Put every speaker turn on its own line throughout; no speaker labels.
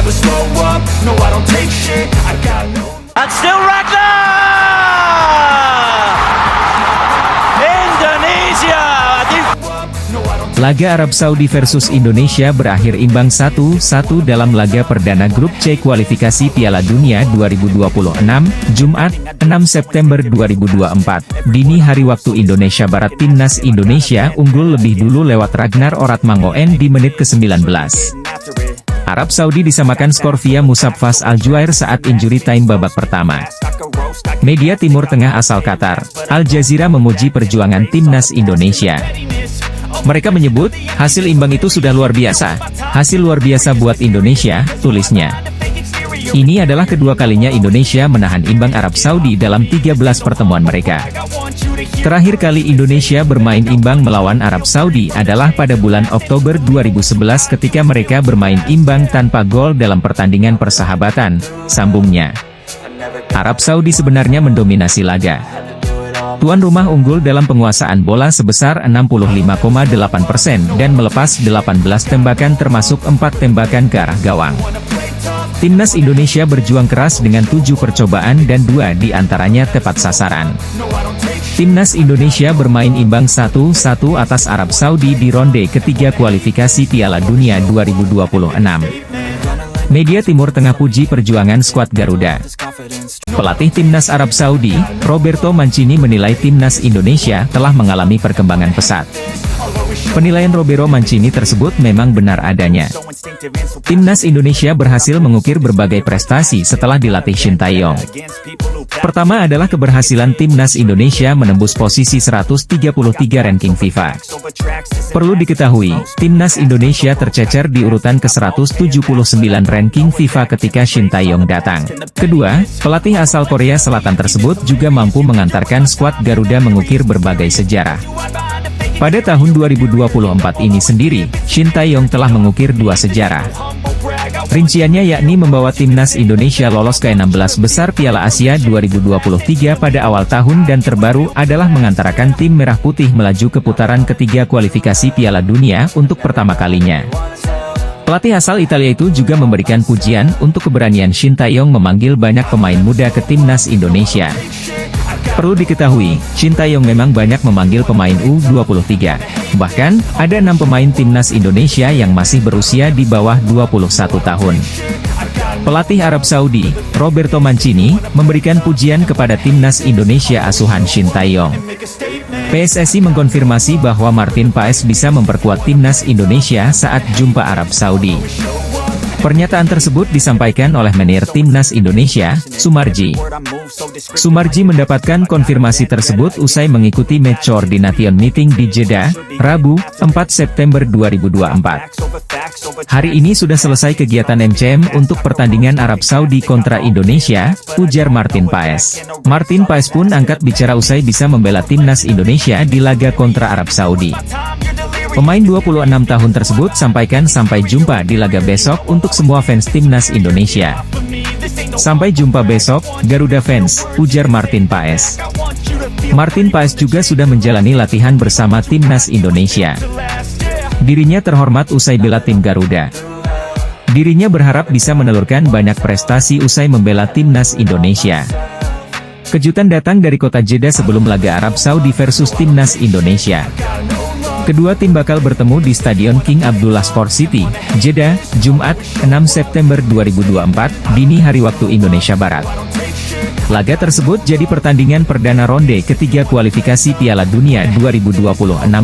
never slow up, no I don't take shit, I got no.
And still Ragnar! Indonesia!
Laga Arab Saudi versus Indonesia berakhir imbang 1-1 dalam laga perdana grup C kualifikasi Piala Dunia 2026, Jumat, 6 September 2024. Dini hari waktu Indonesia Barat, Timnas Indonesia unggul lebih dulu lewat Ragnar Oratmangoen di menit ke-19. Arab Saudi disamakan skor via Musabfas Al-Juair saat injury time babak pertama. Media Timur Tengah asal Qatar, Al Jazeera memuji perjuangan Timnas Indonesia. Mereka menyebut, hasil imbang itu sudah luar biasa. Hasil luar biasa buat Indonesia, tulisnya. Ini adalah kedua kalinya Indonesia menahan imbang Arab Saudi dalam 13 pertemuan mereka. Terakhir kali Indonesia bermain imbang melawan Arab Saudi adalah pada bulan Oktober 2011 ketika mereka bermain imbang tanpa gol dalam pertandingan persahabatan, sambungnya. Arab Saudi sebenarnya mendominasi laga. Tuan rumah unggul dalam penguasaan bola sebesar 65,8% dan melepas 18 tembakan termasuk 4 tembakan ke arah gawang. Timnas Indonesia berjuang keras dengan 7 percobaan dan 2 diantaranya tepat sasaran. Timnas Indonesia bermain imbang 1-1 atas Arab Saudi di ronde ketiga kualifikasi Piala Dunia 2026. Media Timur Tengah puji perjuangan skuad Garuda. Pelatih Timnas Arab Saudi, Roberto Mancini menilai Timnas Indonesia telah mengalami perkembangan pesat. Penilaian Roberto Mancini tersebut memang benar adanya. Timnas Indonesia berhasil mengukir berbagai prestasi setelah dilatih Shin Tae-yong. Pertama adalah keberhasilan Timnas Indonesia menembus posisi 133 ranking FIFA. Perlu diketahui, Timnas Indonesia tercecer di urutan ke-179 ranking FIFA ketika Shin Tae-yong datang. Kedua, pelatih asal Korea Selatan tersebut juga mampu mengantarkan skuad Garuda mengukir berbagai sejarah. Pada tahun 2024 ini sendiri, Shin Tae-yong telah mengukir 2 sejarah. Rinciannya yakni membawa Timnas Indonesia lolos ke 16 besar Piala Asia 2023 pada awal tahun dan terbaru adalah mengantarkan tim Merah Putih melaju ke putaran ketiga kualifikasi Piala Dunia untuk pertama kalinya. Pelatih asal Italia itu juga memberikan pujian untuk keberanian Shin Tae-yong memanggil banyak pemain muda ke Timnas Indonesia. Perlu diketahui, Shin Tae-yong memang banyak memanggil pemain U23. Bahkan, ada 6 pemain Timnas Indonesia yang masih berusia di bawah 21 tahun. Pelatih Arab Saudi, Roberto Mancini, memberikan pujian kepada Timnas Indonesia asuhan Shin Tae-yong. PSSI mengkonfirmasi bahwa Martin Paes bisa memperkuat Timnas Indonesia saat jumpa Arab Saudi. Pernyataan tersebut disampaikan oleh manajer Timnas Indonesia, Sumarji. Sumarji mendapatkan konfirmasi tersebut usai mengikuti match coordination meeting di Jeddah, Rabu, 4 September 2024. Hari ini sudah selesai kegiatan MCM untuk pertandingan Arab Saudi kontra Indonesia, ujar Martin Paes. Martin Paes pun angkat bicara usai bisa membela Timnas Indonesia di laga kontra Arab Saudi. Pemain 26 tahun tersebut sampaikan sampai jumpa di laga besok untuk semua fans Timnas Indonesia. Sampai jumpa besok, Garuda fans, ujar Martin Paes. Martin Paes juga sudah menjalani latihan bersama Timnas Indonesia. Dirinya terhormat usai bela tim Garuda. Dirinya berharap bisa menelurkan banyak prestasi usai membela Timnas Indonesia. Kejutan datang dari kota Jeddah sebelum laga Arab Saudi versus Timnas Indonesia. Kedua tim bakal bertemu di Stadion King Abdullah Sport City, Jeddah, Jumat, 6 September 2024, dini hari waktu Indonesia Barat. Laga tersebut jadi pertandingan perdana ronde ketiga kualifikasi Piala Dunia 2026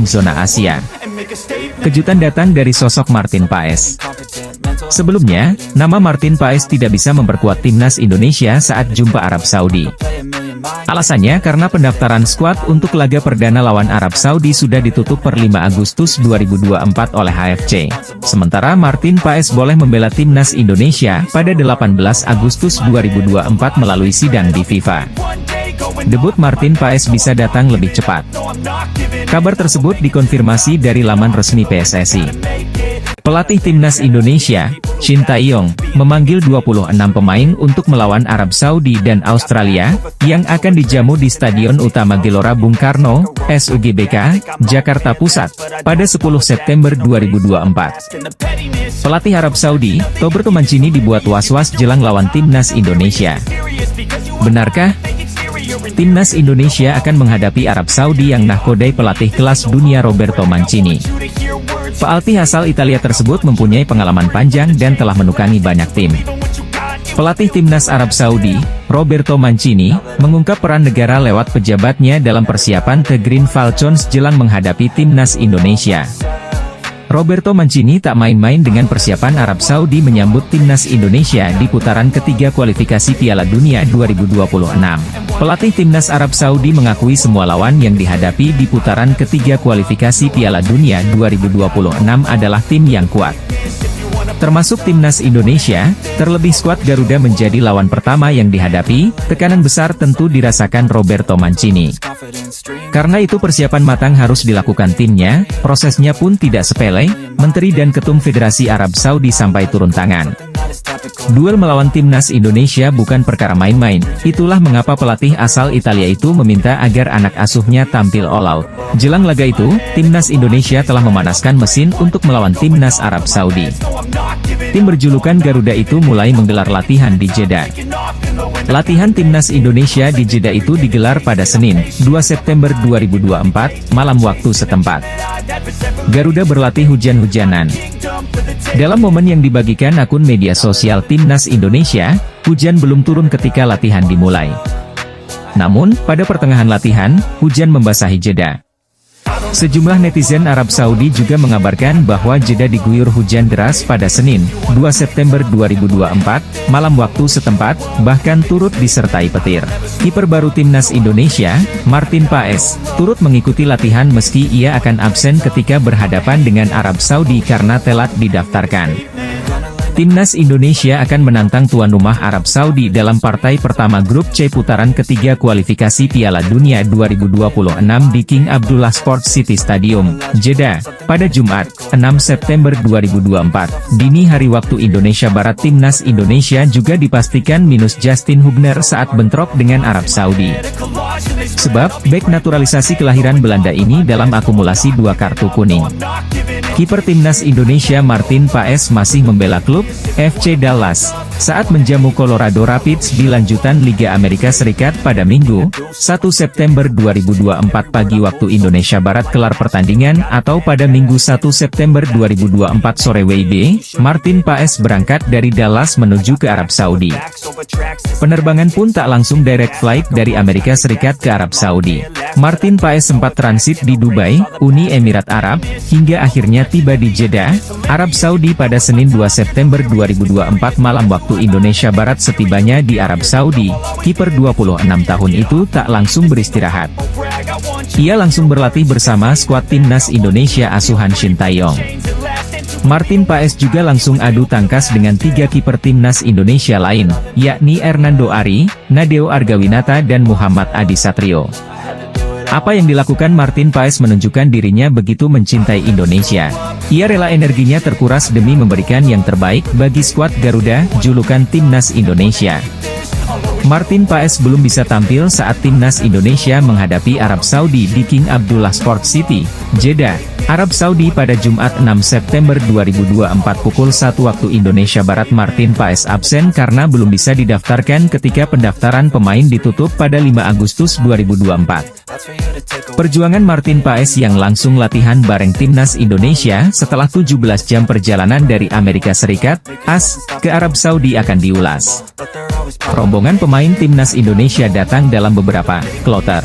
zona Asia. Kejutan datang dari sosok Martin Paes. Sebelumnya, nama Martin Paes tidak bisa memperkuat Timnas Indonesia saat jumpa Arab Saudi. Alasannya karena pendaftaran skuad untuk laga perdana lawan Arab Saudi sudah ditutup per 5 Agustus 2024 oleh HFC. Sementara Martin Paes boleh membela Timnas Indonesia pada 18 Agustus 2024 melalui sidang di FIFA. Debut Martin Paes bisa datang lebih cepat. Kabar tersebut dikonfirmasi dari laman resmi PSSI. Pelatih Timnas Indonesia, Shin Tae-yong, memanggil 26 pemain untuk melawan Arab Saudi dan Australia, yang akan dijamu di Stadion Utama Gelora Bung Karno, SUGBK, Jakarta Pusat, pada 10 September 2024. Pelatih Arab Saudi, Roberto Mancini dibuat was-was jelang lawan timnas Indonesia. Benarkah? Timnas Indonesia akan menghadapi Arab Saudi yang nahkodai pelatih kelas dunia Roberto Mancini. Pelatih asal Italia tersebut mempunyai pengalaman panjang dan telah menukangi banyak tim. Pelatih timnas Arab Saudi, Roberto Mancini, mengungkap peran negara lewat pejabatnya dalam persiapan The Green Falcons jelang menghadapi timnas Indonesia. Roberto Mancini tak main-main dengan persiapan Arab Saudi menyambut timnas Indonesia di putaran ketiga kualifikasi Piala Dunia 2026. Pelatih timnas Arab Saudi mengakui semua lawan yang dihadapi di putaran ketiga kualifikasi Piala Dunia 2026 adalah tim yang kuat. Termasuk timnas Indonesia, terlebih skuad Garuda menjadi lawan pertama yang dihadapi, tekanan besar tentu dirasakan Roberto Mancini. Karena itu persiapan matang harus dilakukan timnya, prosesnya pun tidak sepele, Menteri dan Ketum Federasi Arab Saudi sampai turun tangan. Duel melawan timnas Indonesia bukan perkara main-main, itulah mengapa pelatih asal Italia itu meminta agar anak asuhnya tampil all out. Jelang laga itu, timnas Indonesia telah memanaskan mesin untuk melawan timnas Arab Saudi. Tim berjulukan Garuda itu mulai menggelar latihan di Jeddah. Latihan timnas Indonesia di Jeddah itu digelar pada Senin, 2 September 2024, malam waktu setempat. Garuda berlatih hujan-hujanan. Dalam momen yang dibagikan akun media sosial timnas Indonesia, hujan belum turun ketika latihan dimulai. Namun, pada pertengahan latihan, hujan membasahi Jeddah. Sejumlah netizen Arab Saudi juga mengabarkan bahwa Jeddah diguyur hujan deras pada Senin, 2 September 2024, malam waktu setempat, bahkan turut disertai petir. Kiper baru timnas Indonesia, Martin Paes, turut mengikuti latihan meski ia akan absen ketika berhadapan dengan Arab Saudi karena telat didaftarkan. Timnas Indonesia akan menantang tuan rumah Arab Saudi dalam partai pertama grup C putaran ketiga kualifikasi Piala Dunia 2026 di King Abdullah Sports City Stadium, Jeddah, pada Jumat, 6 September 2024. Dini hari waktu Indonesia Barat timnas Indonesia juga dipastikan minus Justin Hubner saat bentrok dengan Arab Saudi. Sebab, bek naturalisasi kelahiran Belanda ini dalam akumulasi 2 kartu kuning. Kiper timnas Indonesia Martin Paes masih membela klub FC Dallas saat menjamu Colorado Rapids di lanjutan Liga Amerika Serikat pada Minggu, 1 September 2024 pagi waktu Indonesia Barat kelar pertandingan atau pada Minggu 1 September 2024 sore WIB, Martin Paes berangkat dari Dallas menuju ke Arab Saudi. Penerbangan pun tak langsung direct flight dari Amerika Serikat ke Arab Saudi. Martin Paes sempat transit di Dubai, Uni Emirat Arab, hingga akhirnya tiba di Jeddah, Arab Saudi pada Senin 2 September 2024 malam waktu Indonesia Barat. Setibanya di Arab Saudi, kiper 26 tahun itu tak langsung beristirahat. Ia langsung berlatih bersama skuad timnas Indonesia asuhan Shin Tae-yong. Martin Paes juga langsung adu tangkas dengan 3 kiper timnas Indonesia lain, yakni Hernando Ari, Nadeo Argawinata dan Muhammad Adi Satrio. Apa yang dilakukan Martin Paes menunjukkan dirinya begitu mencintai Indonesia. Ia rela energinya terkuras demi memberikan yang terbaik bagi skuad Garuda, julukan timnas Indonesia. Martin Paes belum bisa tampil saat timnas Indonesia menghadapi Arab Saudi di King Abdullah Sports City, Jeddah, Arab Saudi pada Jumat 6 September 2024 pukul 1 waktu Indonesia Barat. Martin Paes absen karena belum bisa didaftarkan ketika pendaftaran pemain ditutup pada 5 Agustus 2024. Perjuangan Martin Paes yang langsung latihan bareng timnas Indonesia setelah 17 jam perjalanan dari Amerika Serikat, ke Arab Saudi akan diulas. Rombongan pemain timnas Indonesia datang dalam beberapa kloter.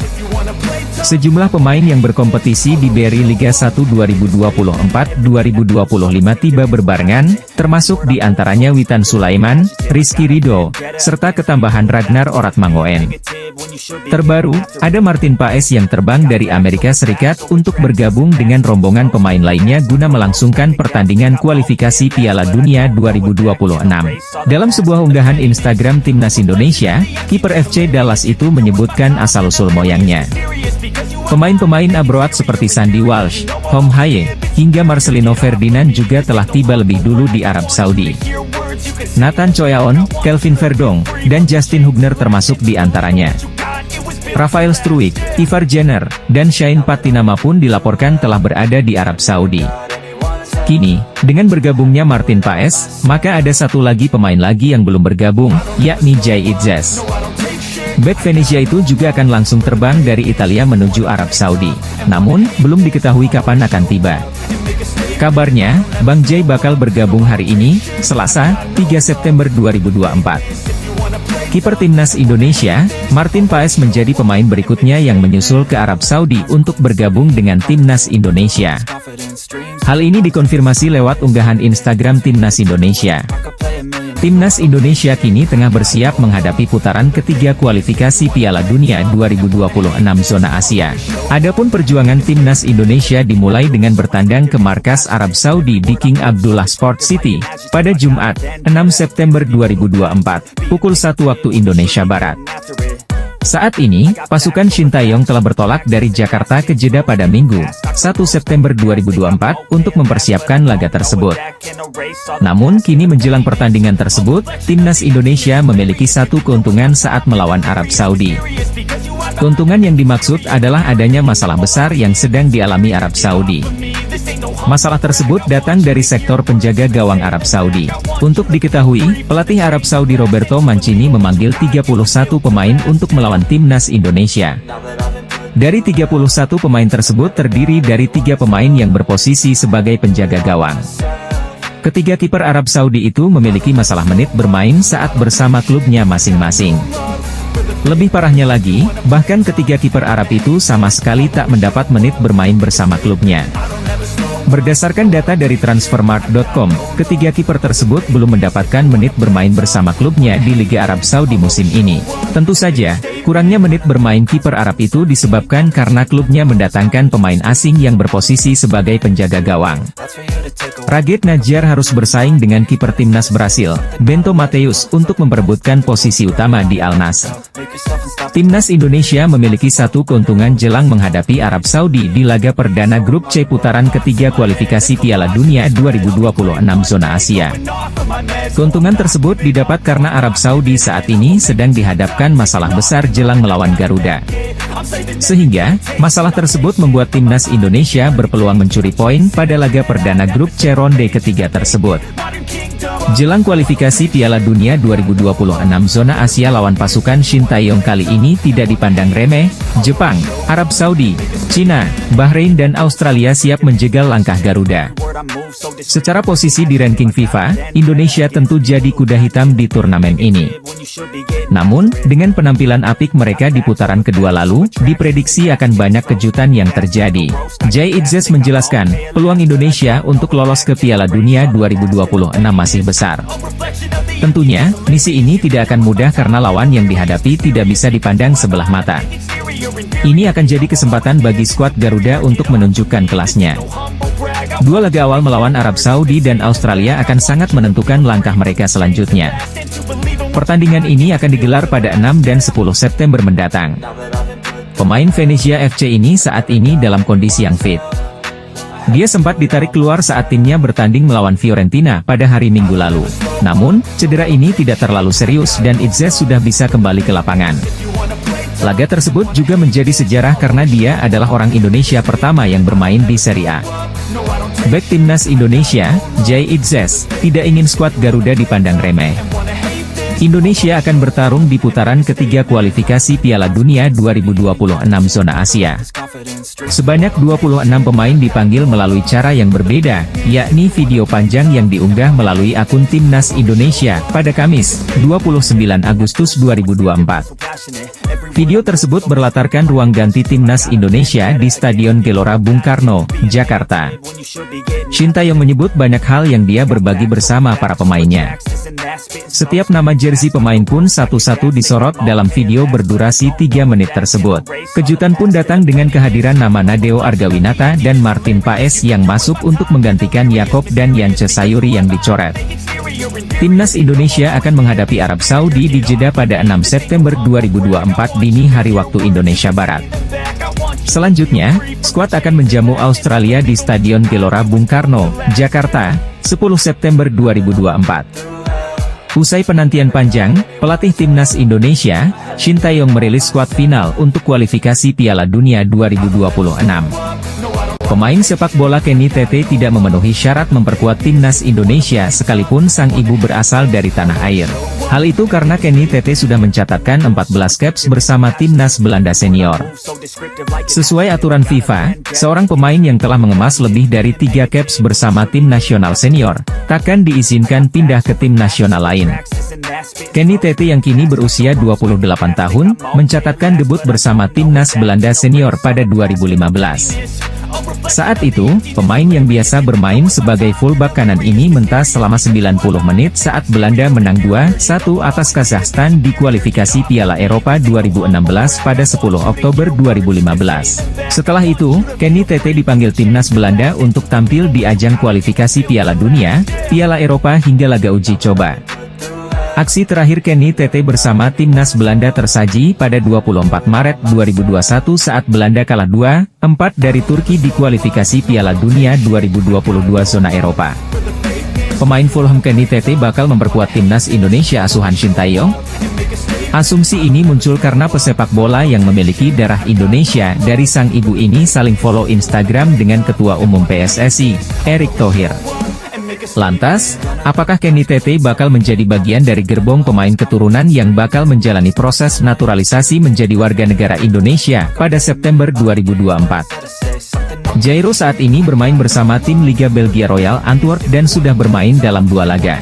Sejumlah pemain yang berkompetisi di BRI Liga 1 2024-2025 tiba berbarengan, termasuk di antaranya Witan Sulaiman, Rizky Ridho, serta ketambahan Ragnar Oratmangoen. Terbaru, ada Martin Paes yang terbang dari Amerika Serikat untuk bergabung dengan rombongan pemain lainnya guna melangsungkan pertandingan kualifikasi Piala Dunia 2026. Dalam sebuah unggahan Instagram timnas Indonesia, kiper FC Dallas itu menyebutkan asal-usul moyangnya. Pemain-pemain abroad seperti Sandy Walsh, Hong Haye, hingga Marcelino Ferdinand juga telah tiba lebih dulu di Arab Saudi. Nathan Choyaon, Kelvin Verdong, dan Justin Hugner termasuk di antaranya. Rafael Struijk, Ivar Jenner, dan Shane Patinama pun dilaporkan telah berada di Arab Saudi. Kini, dengan bergabungnya Martin Paes, maka ada satu lagi pemain lagi yang belum bergabung, yakni Jay Itzes. Bek Venezia itu juga akan langsung terbang dari Italia menuju Arab Saudi. Namun, belum diketahui kapan akan tiba. Kabarnya, Bang Jay bakal bergabung hari ini, Selasa, 3 September 2024. Kiper Timnas Indonesia, Martin Paes menjadi pemain berikutnya yang menyusul ke Arab Saudi untuk bergabung dengan Timnas Indonesia. Hal ini dikonfirmasi lewat unggahan Instagram Timnas Indonesia. Timnas Indonesia kini tengah bersiap menghadapi putaran ketiga kualifikasi Piala Dunia 2026 zona Asia. Adapun perjuangan Timnas Indonesia dimulai dengan bertandang ke markas Arab Saudi di King Abdullah Sport City, pada Jumat, 6 September 2024, pukul 1 waktu Indonesia Barat. Saat ini, pasukan Shin Taeyong telah bertolak dari Jakarta ke Jeddah pada Minggu, 1 September 2024, untuk mempersiapkan laga tersebut. Namun kini menjelang pertandingan tersebut, Timnas Indonesia memiliki satu keuntungan saat melawan Arab Saudi. Keuntungan yang dimaksud adalah adanya masalah besar yang sedang dialami Arab Saudi. Masalah tersebut datang dari sektor penjaga gawang Arab Saudi. Untuk diketahui, pelatih Arab Saudi Roberto Mancini memanggil 31 pemain untuk melawan Timnas Indonesia. Dari 31 pemain tersebut terdiri dari 3 pemain yang berposisi sebagai penjaga gawang. Ketiga kiper Arab Saudi itu memiliki masalah menit bermain saat bersama klubnya masing-masing. Lebih parahnya lagi, bahkan ketiga kiper Arab itu sama sekali tak mendapat menit bermain bersama klubnya. Berdasarkan data dari Transfermarkt.com, ketiga kiper tersebut belum mendapatkan menit bermain bersama klubnya di Liga Arab Saudi musim ini. Tentu saja, kurangnya menit bermain kiper Arab itu disebabkan karena klubnya mendatangkan pemain asing yang berposisi sebagai penjaga gawang. Raged Najjar harus bersaing dengan kiper timnas Brasil, Bento Mateus, untuk memperebutkan posisi utama di Al Nassr. Timnas Indonesia memiliki satu keuntungan jelang menghadapi Arab Saudi di laga perdana grup C putaran ketiga kualifikasi Piala Dunia 2026 zona Asia. Keuntungan tersebut didapat karena Arab Saudi saat ini sedang dihadapkan masalah besar jelang melawan Garuda. Sehingga, masalah tersebut membuat Timnas Indonesia berpeluang mencuri poin pada laga perdana grup C ronde ketiga tersebut. Jelang kualifikasi Piala Dunia 2026 zona Asia lawan pasukan Shin Taeyong kali ini tidak dipandang remeh. Jepang, Arab Saudi, Cina, Bahrain dan Australia siap menjegal langkah Garuda. Secara posisi di ranking FIFA, Indonesia tentu jadi kuda hitam di turnamen ini. Namun, dengan penampilan apik mereka di putaran kedua lalu, diprediksi akan banyak kejutan yang terjadi. Jay Itzes menjelaskan, peluang Indonesia untuk lolos ke Piala Dunia 2026 masih besar. Tentunya, misi ini tidak akan mudah karena lawan yang dihadapi tidak bisa dipandang sebelah mata. Ini akan jadi kesempatan bagi skuad Garuda untuk menunjukkan kelasnya. Dua laga awal melawan Arab Saudi dan Australia akan sangat menentukan langkah mereka selanjutnya. Pertandingan ini akan digelar pada 6 dan 10 September mendatang. Pemain Venezia FC ini saat ini dalam kondisi yang fit. Dia sempat ditarik keluar saat timnya bertanding melawan Fiorentina pada hari Minggu lalu. Namun, cedera ini tidak terlalu serius dan Itzes sudah bisa kembali ke lapangan. Laga tersebut juga menjadi sejarah karena dia adalah orang Indonesia pertama yang bermain di Serie A. Bek Timnas Indonesia, Jay Itzes, tidak ingin skuad Garuda dipandang remeh. Indonesia akan bertarung di putaran ketiga kualifikasi Piala Dunia 2026 zona Asia. Sebanyak 26 pemain dipanggil melalui cara yang berbeda, yakni video panjang yang diunggah melalui akun Timnas Indonesia pada Kamis, 29 Agustus 2024. Video tersebut berlatarkan ruang ganti Timnas Indonesia di Stadion Gelora Bung Karno, Jakarta. Shin Taeyong menyebut banyak hal yang dia berbagi bersama para pemainnya. Setiap nama jersey pemain pun satu-satu disorot dalam video berdurasi 3 menit tersebut. Kejutan pun datang dengan kehadiran nama Nadeo Argawinata dan Martin Paes yang masuk untuk menggantikan Yakob dan Yance Sayuri yang dicoret. Timnas Indonesia akan menghadapi Arab Saudi di Jeddah pada 6 September 2024 dini hari waktu Indonesia Barat. Selanjutnya, skuad akan menjamu Australia di Stadion Gelora Bung Karno, Jakarta, 10 September 2024. Usai penantian panjang, pelatih timnas Indonesia, Shin Tae-yong merilis skuad final untuk kualifikasi Piala Dunia 2026. Pemain sepak bola Kenny Tete tidak memenuhi syarat memperkuat timnas Indonesia sekalipun sang ibu berasal dari tanah air. Hal itu karena Kenny Tete sudah mencatatkan 14 caps bersama timnas Belanda senior. Sesuai aturan FIFA, seorang pemain yang telah mengemas lebih dari 3 caps bersama tim nasional senior, takkan diizinkan pindah ke tim nasional lain. Kenny Tete yang kini berusia 28 tahun, mencatatkan debut bersama timnas Belanda senior pada 2015. Saat itu, pemain yang biasa bermain sebagai fullback kanan ini mentas selama 90 menit saat Belanda menang 2-1 atas Kazakhstan di kualifikasi Piala Eropa 2016 pada 10 Oktober 2015. Setelah itu, Kenny Tete dipanggil timnas Belanda untuk tampil di ajang kualifikasi Piala Dunia, Piala Eropa hingga laga uji coba. Aksi terakhir Kenny Tete bersama timnas Belanda tersaji pada 24 Maret 2021 saat Belanda kalah 2-4 dari Turki di kualifikasi Piala Dunia 2022 zona Eropa. Pemain Fulham Kenny Tete bakal memperkuat timnas Indonesia asuhan Shin Tae-yong? Asumsi ini muncul karena pesepak bola yang memiliki darah Indonesia dari sang ibu ini saling follow Instagram dengan Ketua Umum PSSI, Erick Thohir. Lantas, apakah Kenny Tete bakal menjadi bagian dari gerbong pemain keturunan yang bakal menjalani proses naturalisasi menjadi warga negara Indonesia pada September 2024? Jairo saat ini bermain bersama tim Liga Belgia Royal Antwerp dan sudah bermain dalam 2 laga.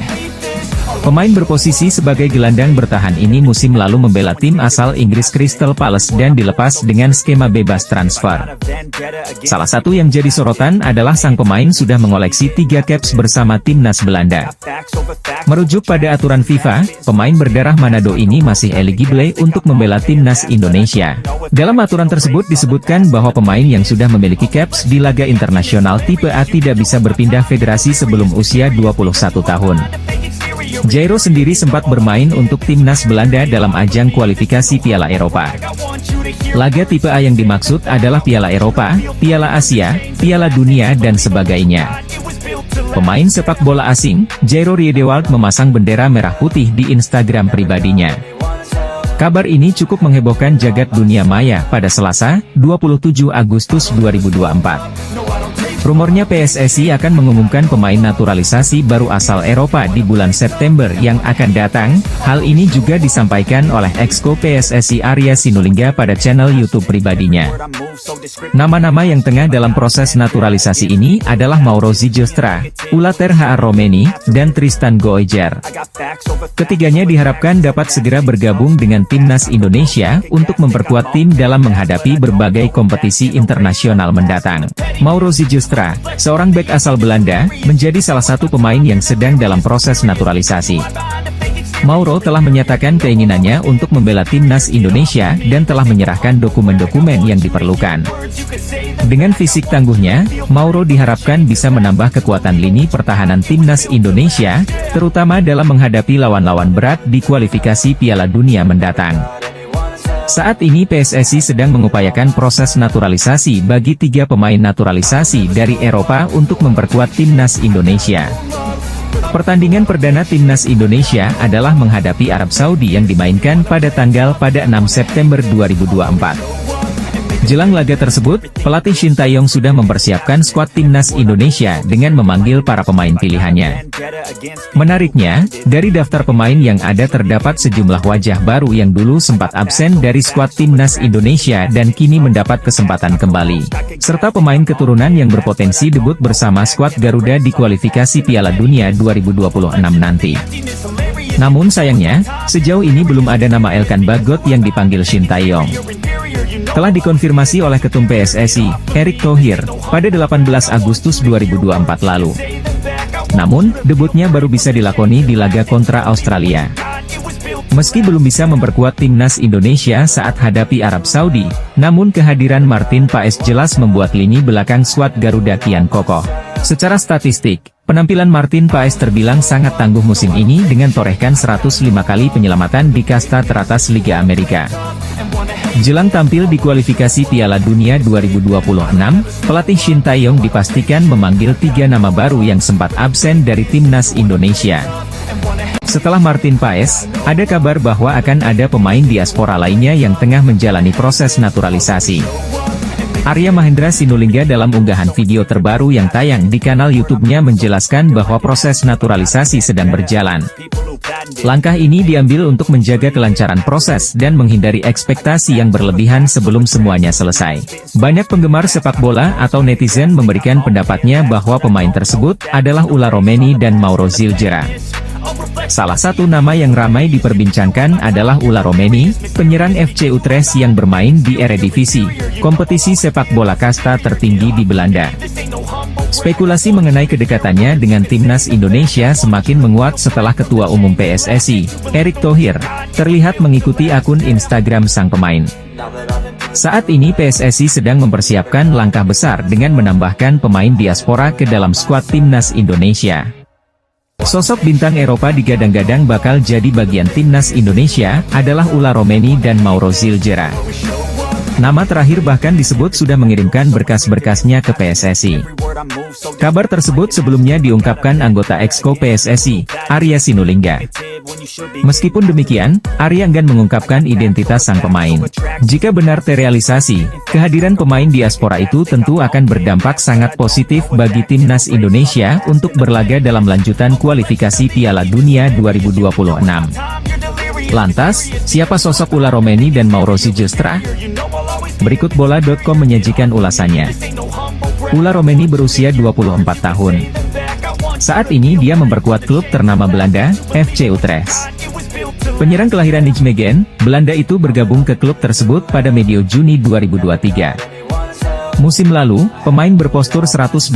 Pemain berposisi sebagai gelandang bertahan ini musim lalu membela tim asal Inggris Crystal Palace dan dilepas dengan skema bebas transfer. Salah satu yang jadi sorotan adalah sang pemain sudah mengoleksi 3 caps bersama timnas Belanda. Merujuk pada aturan FIFA, pemain berdarah Manado ini masih eligible untuk membela timnas Indonesia. Dalam aturan tersebut disebutkan bahwa pemain yang sudah memiliki caps di laga internasional tipe A tidak bisa berpindah federasi sebelum usia 21 tahun. Jairo sendiri sempat bermain untuk timnas Belanda dalam ajang kualifikasi Piala Eropa. Laga tipe A yang dimaksud adalah Piala Eropa, Piala Asia, Piala Dunia dan sebagainya. Pemain sepak bola asing, Jairo Riedewald memasang bendera merah putih di Instagram pribadinya. Kabar ini cukup menghebohkan jagat dunia maya pada Selasa, 27 Agustus 2024. Rumornya PSSI akan mengumumkan pemain naturalisasi baru asal Eropa di bulan September yang akan datang. Hal ini juga disampaikan oleh Exco PSSI Arya Sinulinga pada channel YouTube pribadinya. Nama-nama yang tengah dalam proses naturalisasi ini adalah Mauro Zijostra, Ulater H.R. Romeni, dan Tristan Goejer. Ketiganya diharapkan dapat segera bergabung dengan timnas Indonesia untuk memperkuat tim dalam menghadapi berbagai kompetisi internasional mendatang. Mauro Zijostra, seorang bek asal Belanda, menjadi salah satu pemain yang sedang dalam proses naturalisasi. Mauro telah menyatakan keinginannya untuk membela timnas Indonesia dan telah menyerahkan dokumen-dokumen yang diperlukan. Dengan fisik tangguhnya, Mauro diharapkan bisa menambah kekuatan lini pertahanan timnas Indonesia, terutama dalam menghadapi lawan-lawan berat di kualifikasi Piala Dunia mendatang. Saat ini PSSI sedang mengupayakan proses naturalisasi bagi 3 pemain naturalisasi dari Eropa untuk memperkuat timnas Indonesia. Pertandingan perdana timnas Indonesia adalah menghadapi Arab Saudi yang dimainkan pada 6 September 2024. Jelang laga tersebut, pelatih Shin Tae-yong sudah mempersiapkan skuad timnas Indonesia dengan memanggil para pemain pilihannya. Menariknya, dari daftar pemain yang ada terdapat sejumlah wajah baru yang dulu sempat absen dari skuad timnas Indonesia dan kini mendapat kesempatan kembali, serta pemain keturunan yang berpotensi debut bersama skuad Garuda di kualifikasi Piala Dunia 2026 nanti. Namun sayangnya, sejauh ini belum ada nama Elkan Bagot yang dipanggil Shin Tae-yong. Telah dikonfirmasi oleh Ketum PSSI, Erick Thohir, pada 18 Agustus 2024 lalu. Namun, debutnya baru bisa dilakoni di laga kontra Australia. Meski belum bisa memperkuat timnas Indonesia saat hadapi Arab Saudi, namun kehadiran Martin Paes jelas membuat lini belakang skuad Garuda kian kokoh. Secara statistik, penampilan Martin Paes terbilang sangat tangguh musim ini dengan torehkan 105 kali penyelamatan di kasta teratas Liga Amerika. Jelang tampil di kualifikasi Piala Dunia 2026, pelatih Shin Tae-yong dipastikan memanggil 3 nama baru yang sempat absen dari timnas Indonesia. Setelah Martin Paes, ada kabar bahwa akan ada pemain diaspora lainnya yang tengah menjalani proses naturalisasi. Arya Mahendra Sinulinga dalam unggahan video terbaru yang tayang di kanal YouTube-nya menjelaskan bahwa proses naturalisasi sedang berjalan. Langkah ini diambil untuk menjaga kelancaran proses dan menghindari ekspektasi yang berlebihan sebelum semuanya selesai. Banyak penggemar sepak bola atau netizen memberikan pendapatnya bahwa pemain tersebut adalah Ula Romeni dan Mauro Zilgera. Salah satu nama yang ramai diperbincangkan adalah Ula Romeni, penyerang FC Utrecht yang bermain di Eredivisie, kompetisi sepak bola kasta tertinggi di Belanda. Spekulasi mengenai kedekatannya dengan timnas Indonesia semakin menguat setelah Ketua Umum PSSI, Erick Thohir, terlihat mengikuti akun Instagram sang pemain. Saat ini PSSI sedang mempersiapkan langkah besar dengan menambahkan pemain diaspora ke dalam skuad timnas Indonesia. Sosok bintang Eropa digadang-gadang bakal jadi bagian timnas Indonesia adalah Ula Romeni dan Mauro Zilgera. Nama terakhir bahkan disebut sudah mengirimkan berkas-berkasnya ke PSSI. Kabar tersebut sebelumnya diungkapkan anggota Exco PSSI, Arya Sinulinga. Meskipun demikian, Arya enggan mengungkapkan identitas sang pemain. Jika benar terrealisasi, kehadiran pemain diaspora itu tentu akan berdampak sangat positif bagi timnas Indonesia untuk berlaga dalam lanjutan kualifikasi Piala Dunia 2026. Lantas, siapa sosok Ula Romeni dan Mauro Zilgera? Berikut bola.com menyajikan ulasannya. Ula Romeni berusia 24 tahun. Saat ini dia memperkuat klub ternama Belanda, FC Utrecht. Penyerang kelahiran Nijmegen, Belanda itu bergabung ke klub tersebut pada medio Juni 2023. Musim lalu, pemain berpostur 185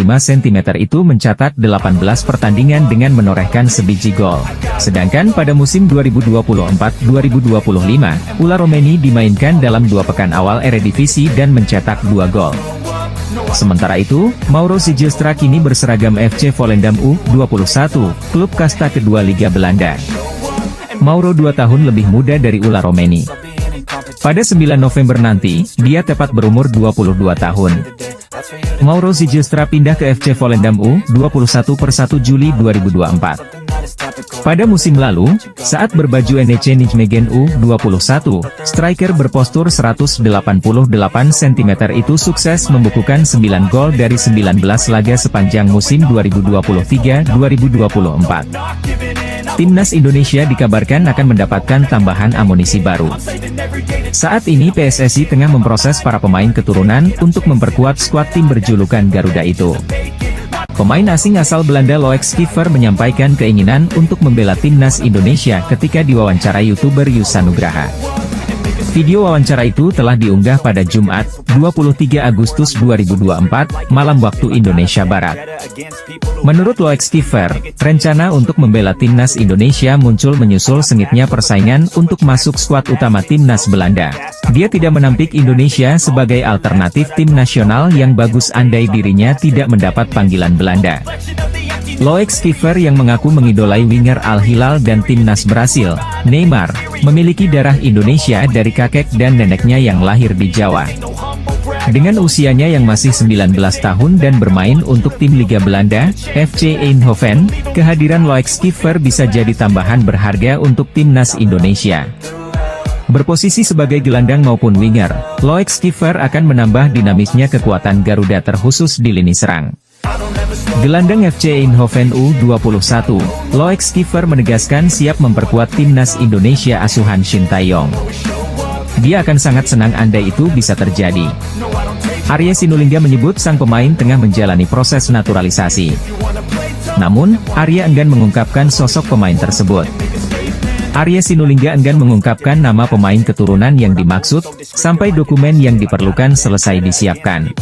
cm itu mencatat 18 pertandingan dengan menorehkan sebiji gol. Sedangkan pada musim 2024-2025, Ula Romeni dimainkan dalam 2 pekan awal Eredivisie dan mencetak 2 gol. Sementara itu, Mauro Zilgera kini berseragam FC Volendam U21, klub kasta kedua Liga Belanda. Mauro 2 tahun lebih muda dari Ula Romeni. Pada 9 November nanti, dia tepat berumur 22 tahun. Mauro Zilgera pindah ke FC Volendam U21 per 1 Juli 2024. Pada musim lalu, saat berbaju NEC Nijmegen U21, striker berpostur 188 cm itu sukses membukukan 9 gol dari 19 laga sepanjang musim 2023-2024. Timnas Indonesia dikabarkan akan mendapatkan tambahan amunisi baru. Saat ini PSSI tengah memproses para pemain keturunan untuk memperkuat skuad tim berjulukan Garuda itu. Pemain asing asal Belanda Loek Schiffer menyampaikan keinginan untuk membela timnas Indonesia ketika diwawancara YouTuber Yusa Nugraha. Video wawancara itu telah diunggah pada Jumat, 23 Agustus 2024, malam waktu Indonesia Barat. Menurut Loek Schiffer, rencana untuk membela timnas Indonesia muncul menyusul sengitnya persaingan untuk masuk skuad utama timnas Belanda. Dia tidak menampik Indonesia sebagai alternatif tim nasional yang bagus andai dirinya tidak mendapat panggilan Belanda. Loek Schiffer yang mengaku mengidolai winger Al Hilal dan timnas Brasil, Neymar, memiliki darah Indonesia dari kakek dan neneknya yang lahir di Jawa. Dengan usianya yang masih 19 tahun dan bermain untuk tim Liga Belanda, FC Eindhoven, kehadiran Loek Schiffer bisa jadi tambahan berharga untuk timnas Indonesia. Berposisi sebagai gelandang maupun winger, Loek Schiffer akan menambah dinamisnya kekuatan Garuda terkhusus di lini serang. Gelandang FC Eindhoven U21, Loek Schiffer menegaskan siap memperkuat timnas Indonesia asuhan Shin Tae-yong. Dia akan sangat senang andai itu bisa terjadi. Arya Sinulinga menyebut sang pemain tengah menjalani proses naturalisasi. Namun, Arya enggan mengungkapkan sosok pemain tersebut. Arya Sinulinga enggan mengungkapkan nama pemain keturunan yang dimaksud, sampai dokumen yang diperlukan selesai disiapkan.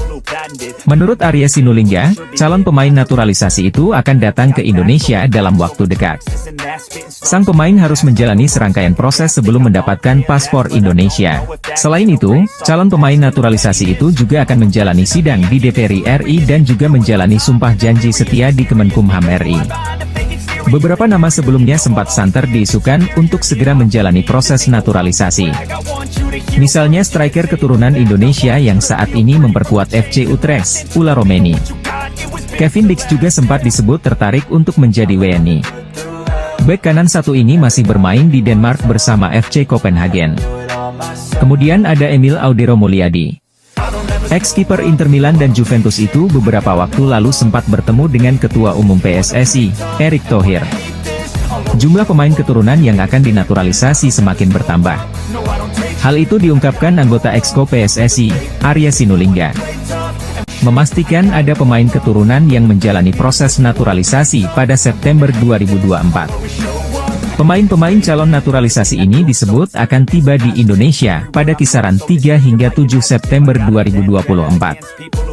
Menurut Arya Sinulinga, calon pemain naturalisasi itu akan datang ke Indonesia dalam waktu dekat. Sang pemain harus menjalani serangkaian proses sebelum mendapatkan paspor Indonesia. Selain itu, calon pemain naturalisasi itu juga akan menjalani sidang di DPR RI dan juga menjalani sumpah janji setia di Kemenkumham RI. Beberapa nama sebelumnya sempat santer diisukan untuk segera menjalani proses naturalisasi. Misalnya striker keturunan Indonesia yang saat ini memperkuat FC Utrecht, Ula Romeni. Kevin Dix juga sempat disebut tertarik untuk menjadi WNI. Bek kanan satu ini masih bermain di Denmark bersama FC Copenhagen. Kemudian ada Emil Audero Mulyadi. Ex-kiper Inter Milan dan Juventus itu beberapa waktu lalu sempat bertemu dengan Ketua Umum PSSI, Erick Thohir. Jumlah pemain keturunan yang akan dinaturalisasi semakin bertambah. Hal itu diungkapkan anggota Exco PSSI, Arya Sinulinga. Memastikan ada pemain keturunan yang menjalani proses naturalisasi pada September 2024. Pemain-pemain calon naturalisasi ini disebut akan tiba di Indonesia pada kisaran 3 hingga 7 September 2024.